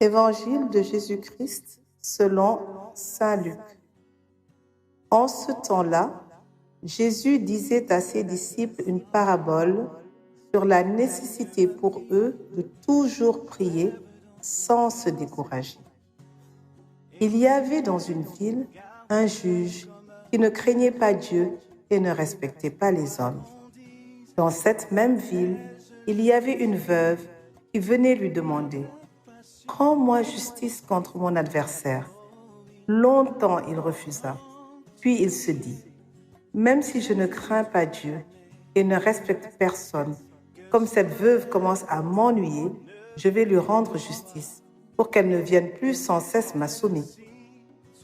Évangile de Jésus-Christ selon saint Luc. En ce temps-là, Jésus disait à ses disciples une parabole sur la nécessité pour eux de toujours prier sans se décourager. Il y avait dans une ville un juge qui ne craignait pas Dieu et ne respectait pas les hommes. Dans cette même ville, il y avait une veuve qui venait lui demander « Rends-moi justice contre mon adversaire ». Longtemps il refusa, puis il se dit « Même si je ne crains pas Dieu et ne respecte personne, comme cette veuve commence à m'ennuyer, je vais lui rendre justice pour qu'elle ne vienne plus sans cesse m'assommer. »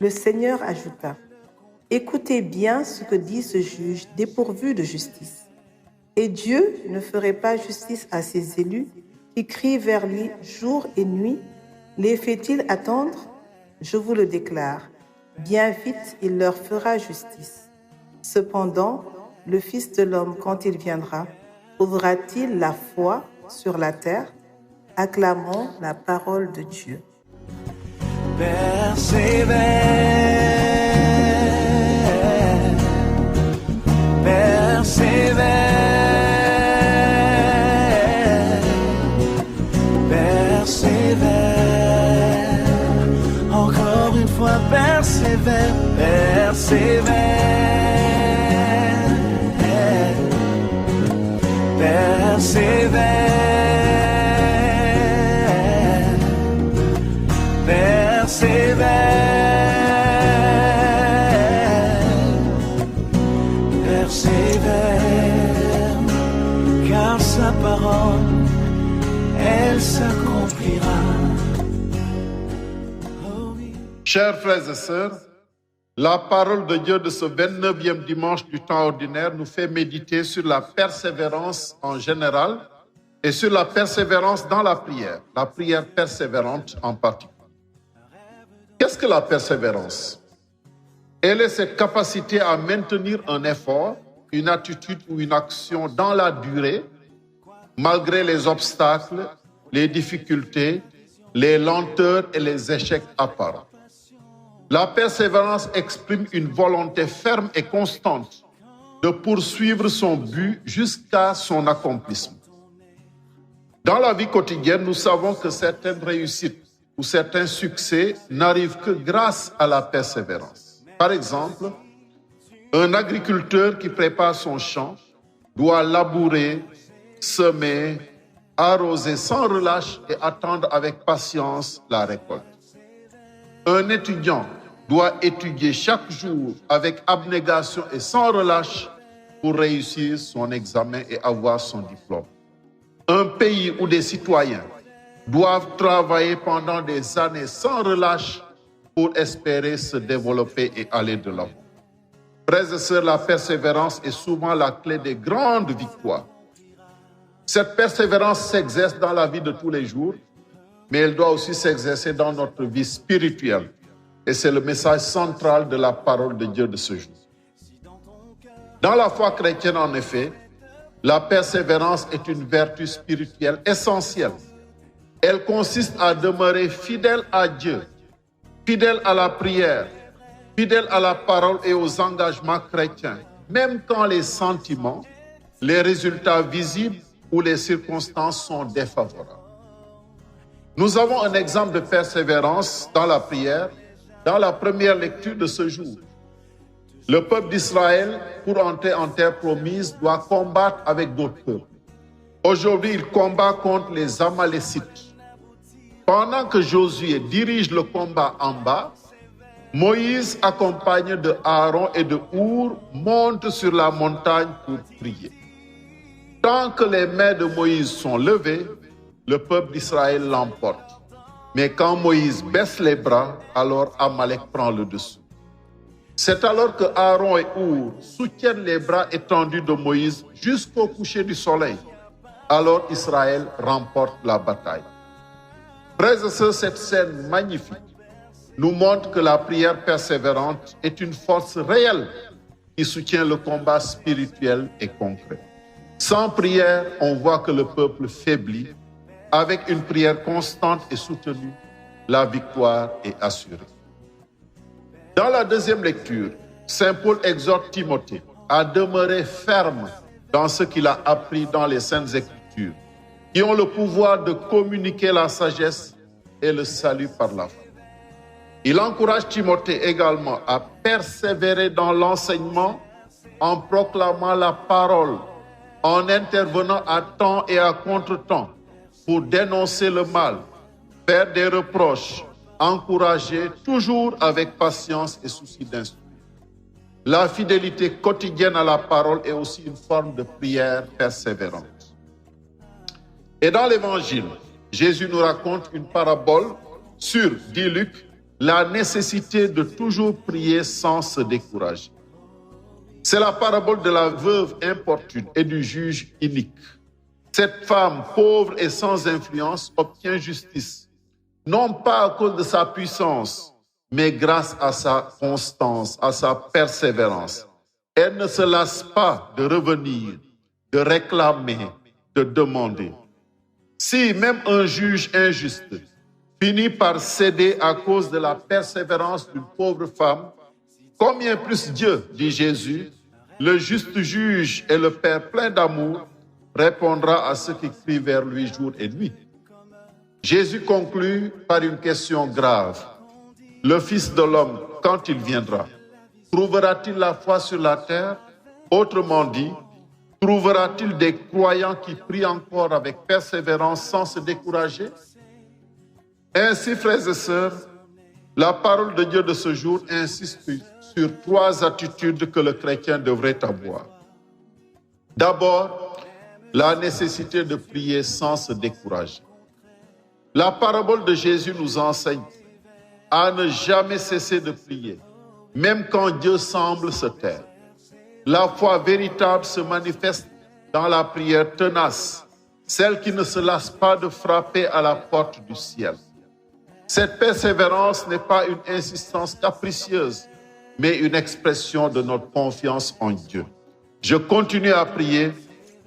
Le Seigneur ajouta « Écoutez bien ce que dit ce juge dépourvu de justice. Et Dieu ne ferait pas justice à ses élus qui crient vers lui jour et nuit? Les fait-il attendre? Je vous le déclare, bien vite il leur fera justice. Cependant, le Fils de l'homme, quand il viendra, trouvera-t-il la foi sur la terre? Acclamons la parole de Dieu. Persévère, persévère, persévère, encore une fois persévère, persévère, persévère. Persévère, car sa parole, elle s'accomplira. Chers frères et sœurs, la parole de Dieu de ce 29e dimanche du temps ordinaire nous fait méditer sur la persévérance en général et sur la persévérance dans la prière persévérante en particulier. Qu'est-ce que la persévérance? Elle est cette capacité à maintenir un effort, une attitude ou une action dans la durée, malgré les obstacles, les difficultés, les lenteurs et les échecs apparents. La persévérance exprime une volonté ferme et constante de poursuivre son but jusqu'à son accomplissement. Dans la vie quotidienne, nous savons que certaines réussites ou certains succès n'arrivent que grâce à la persévérance. Par exemple, un agriculteur qui prépare son champ doit labourer, semer, arroser sans relâche et attendre avec patience la récolte. Un étudiant doit étudier chaque jour avec abnégation et sans relâche pour réussir son examen et avoir son diplôme. Un pays où des citoyens doivent travailler pendant des années sans relâche pour espérer se développer et aller de l'avant. Frères et sœurs, la persévérance est souvent la clé des grandes victoires. Cette persévérance s'exerce dans la vie de tous les jours, mais elle doit aussi s'exercer dans notre vie spirituelle. Et c'est le message central de la parole de Dieu de ce jour. Dans la foi chrétienne, en effet, la persévérance est une vertu spirituelle essentielle. Elle consiste à demeurer fidèle à Dieu, fidèle à la prière, fidèle à la parole et aux engagements chrétiens, même quand les sentiments, les résultats visibles ou les circonstances sont défavorables. Nous avons un exemple de persévérance dans la prière, dans la première lecture de ce jour. Le peuple d'Israël, pour entrer en terre promise, doit combattre avec d'autres peuples. Aujourd'hui, il combat contre les Amalécites. Pendant que Josué dirige le combat en bas, Moïse, accompagné de Aaron et de Our, monte sur la montagne pour prier. Tant que les mains de Moïse sont levées, le peuple d'Israël l'emporte. Mais quand Moïse baisse les bras, alors Amalek prend le dessus. C'est alors que Aaron et Our soutiennent les bras étendus de Moïse jusqu'au coucher du soleil. Alors Israël remporte la bataille. Frères et sœurs, cette scène magnifique nous montre que la prière persévérante est une force réelle qui soutient le combat spirituel et concret. Sans prière, on voit que le peuple faiblit. Avec une prière constante et soutenue, la victoire est assurée. Dans la deuxième lecture, Saint Paul exhorte Timothée à demeurer ferme dans ce qu'il a appris dans les Saintes Écritures, qui ont le pouvoir de communiquer la sagesse et le salut par la foi. Il encourage Timothée également à persévérer dans l'enseignement en proclamant la parole, en intervenant à temps et à contre-temps pour dénoncer le mal, faire des reproches, encourager toujours avec patience et souci d'instruire. La fidélité quotidienne à la parole est aussi une forme de prière persévérante. Et dans l'Évangile, Jésus nous raconte une parabole sur, dit Luc, la nécessité de toujours prier sans se décourager. C'est la parabole de la veuve importune et du juge inique. Cette femme pauvre et sans influence obtient justice, non pas à cause de sa puissance, mais grâce à sa constance, à sa persévérance. Elle ne se lasse pas de revenir, de réclamer, de demander. Si même un juge injuste finit par céder à cause de la persévérance d'une pauvre femme, combien plus Dieu, dit Jésus, le juste juge et le Père plein d'amour, répondra à ceux qui crient vers lui jour et nuit. Jésus conclut par une question grave. Le Fils de l'homme, quand il viendra, trouvera-t-il la foi sur la terre? Autrement dit, trouvera-t-il des croyants qui prient encore avec persévérance sans se décourager? Ainsi, frères et sœurs, la parole de Dieu de ce jour insiste sur 3 attitudes que le chrétien devrait avoir. D'abord, la nécessité de prier sans se décourager. La parabole de Jésus nous enseigne à ne jamais cesser de prier, même quand Dieu semble se taire. La foi véritable se manifeste dans la prière tenace, celle qui ne se lasse pas de frapper à la porte du ciel. Cette persévérance n'est pas une insistance capricieuse, mais une expression de notre confiance en Dieu. Je continue à prier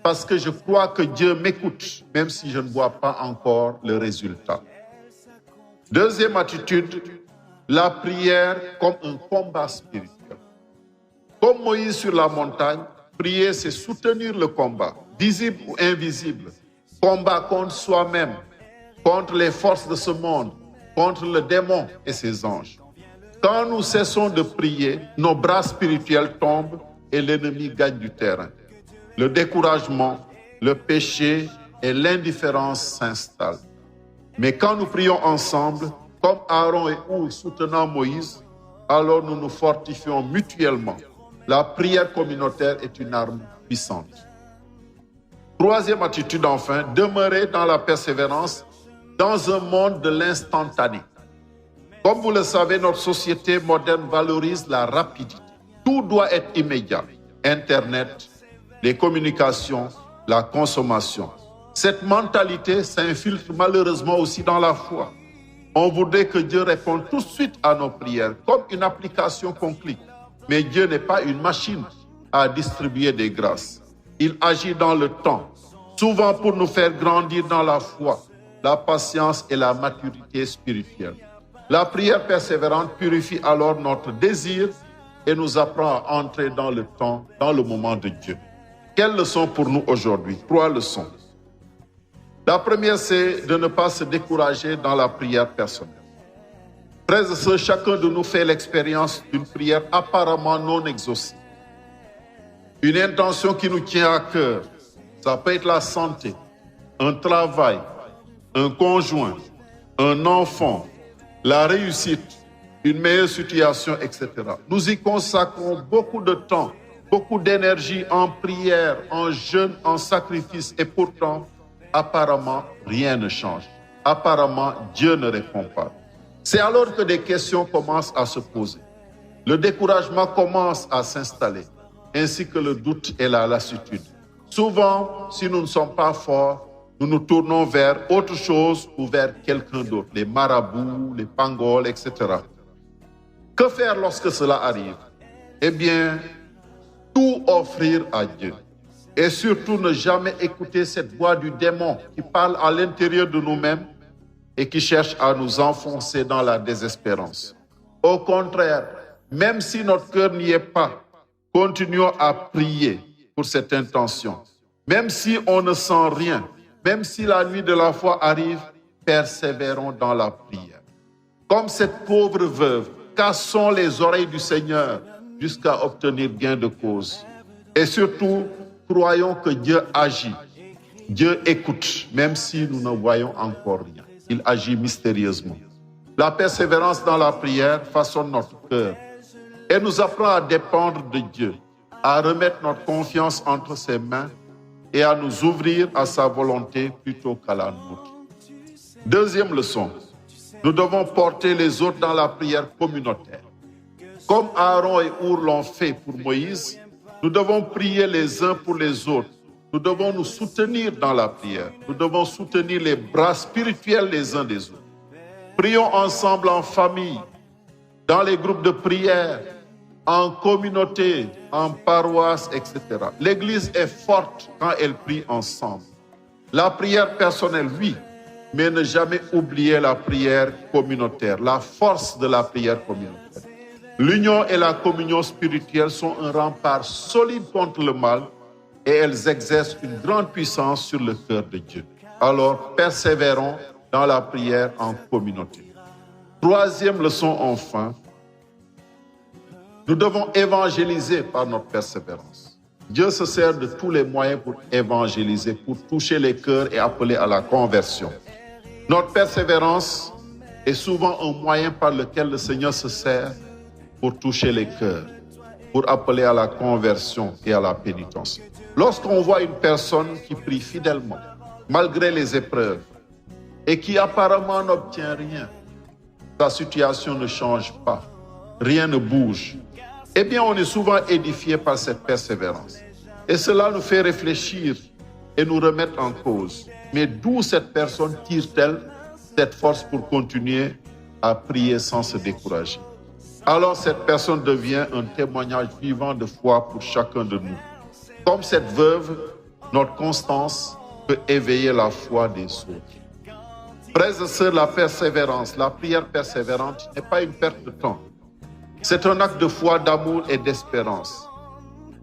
parce que je crois que Dieu m'écoute, même si je ne vois pas encore le résultat. Deuxième attitude, la prière comme un combat spirituel. Comme Moïse sur la montagne, prier, c'est soutenir le combat, visible ou invisible. Combat contre soi-même, contre les forces de ce monde, contre le démon et ses anges. Quand nous cessons de prier, nos bras spirituels tombent et l'ennemi gagne du terrain. Le découragement, le péché et l'indifférence s'installent. Mais quand nous prions ensemble, comme Aaron et Hur soutenant Moïse, alors nous nous fortifions mutuellement. La prière communautaire est une arme puissante. Troisième attitude enfin, demeurer dans la persévérance dans un monde de l'instantané. Comme vous le savez, notre société moderne valorise la rapidité. Tout doit être immédiat. Internet, les communications, la consommation. Cette mentalité s'infiltre malheureusement aussi dans la foi. On voudrait que Dieu réponde tout de suite à nos prières, comme une application qu'on clique. Mais Dieu n'est pas une machine à distribuer des grâces. Il agit dans le temps, souvent pour nous faire grandir dans la foi, la patience et la maturité spirituelle. La prière persévérante purifie alors notre désir et nous apprend à entrer dans le temps, dans le moment de Dieu. Quelles leçons pour nous aujourd'hui? 3 leçons. La première, c'est de ne pas se décourager dans la prière personnelle. Frères et sœurs, chacun de nous fait l'expérience d'une prière apparemment non exaucée. Une intention qui nous tient à cœur. Ça peut être la santé, un travail, un conjoint, un enfant, la réussite, une meilleure situation, etc. Nous y consacrons beaucoup de temps, beaucoup d'énergie en prière, en jeûne, en sacrifice, et pourtant, apparemment, rien ne change. Apparemment, Dieu ne répond pas. C'est alors que des questions commencent à se poser. Le découragement commence à s'installer, ainsi que le doute et la lassitude. Souvent, si nous ne sommes pas forts, nous nous tournons vers autre chose ou vers quelqu'un d'autre, les marabouts, les pangols, etc. Que faire lorsque cela arrive? Eh bien, tout offrir à Dieu. Et surtout ne jamais écouter cette voix du démon qui parle à l'intérieur de nous-mêmes et qui cherchent à nous enfoncer dans la désespérance. Au contraire, même si notre cœur n'y est pas, continuons à prier pour cette intention. Même si on ne sent rien, même si la nuit de la foi arrive, persévérons dans la prière. Comme cette pauvre veuve, cassons les oreilles du Seigneur jusqu'à obtenir gain de cause. Et surtout, croyons que Dieu agit. Dieu écoute, même si nous ne voyons encore rien. Il agit mystérieusement. La persévérance dans la prière façonne notre cœur et nous apprend à dépendre de Dieu, à remettre notre confiance entre ses mains et à nous ouvrir à sa volonté plutôt qu'à la nôtre. Deuxième leçon, nous devons porter les autres dans la prière communautaire. Comme Aaron et Our l'ont fait pour Moïse, nous devons prier les uns pour les autres. Nous devons nous soutenir dans la prière. Nous devons soutenir les bras spirituels les uns des autres. Prions ensemble en famille, dans les groupes de prière, en communauté, en paroisse, etc. L'Église est forte quand elle prie ensemble. La prière personnelle, oui, mais ne jamais oublier la prière communautaire, la force de la prière communautaire. L'union et la communion spirituelle sont un rempart solide contre le mal et elles exercent une grande puissance sur le cœur de Dieu. Alors, persévérons dans la prière en communauté. Troisième leçon enfin, nous devons évangéliser par notre persévérance. Dieu se sert de tous les moyens pour évangéliser, pour toucher les cœurs et appeler à la conversion. Notre persévérance est souvent un moyen par lequel le Seigneur se sert pour toucher les cœurs, pour appeler à la conversion et à la pénitence. Lorsqu'on voit une personne qui prie fidèlement, malgré les épreuves, et qui apparemment n'obtient rien, sa situation ne change pas, rien ne bouge, eh bien on est souvent édifié par cette persévérance. Et cela nous fait réfléchir et nous remettre en cause. Mais d'où cette personne tire-t-elle cette force pour continuer à prier sans se décourager? Alors cette personne devient un témoignage vivant de foi pour chacun de nous. Comme cette veuve, notre constance peut éveiller la foi des autres. Frères et sœurs, la persévérance, la prière persévérante n'est pas une perte de temps. C'est un acte de foi, d'amour et d'espérance.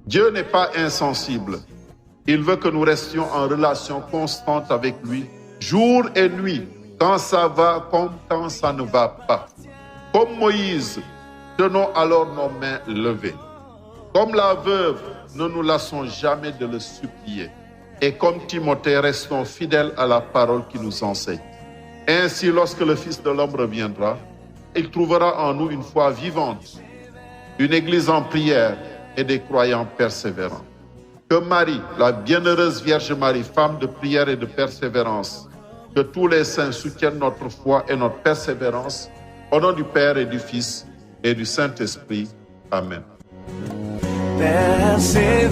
Dieu n'est pas insensible. Il veut que nous restions en relation constante avec lui, jour et nuit, quand ça va comme quand ça ne va pas. Comme Moïse, tenons alors nos mains levées. Comme la veuve, ne nous lassons jamais de le supplier. Et comme Timothée, restons fidèles à la parole qui nous enseigne. Ainsi, lorsque le Fils de l'homme reviendra, il trouvera en nous une foi vivante, une église en prière et des croyants persévérants. Que Marie, la bienheureuse Vierge Marie, femme de prière et de persévérance, que tous les saints soutiennent notre foi et notre persévérance, au nom du Père et du Fils et du Saint-Esprit. Amen. Persévère,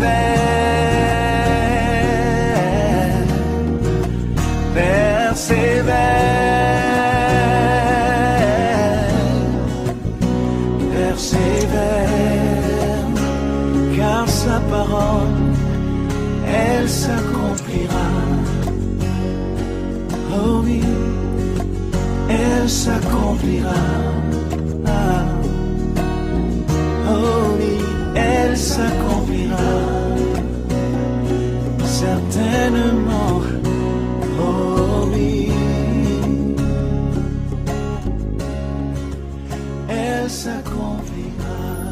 persévère, persévère, car sa parole, elle s'accomplira. Oh oui, elle s'accomplira. Oh oui, elle s'accomplira. Certainement. Oh oui, elle s'accomplira.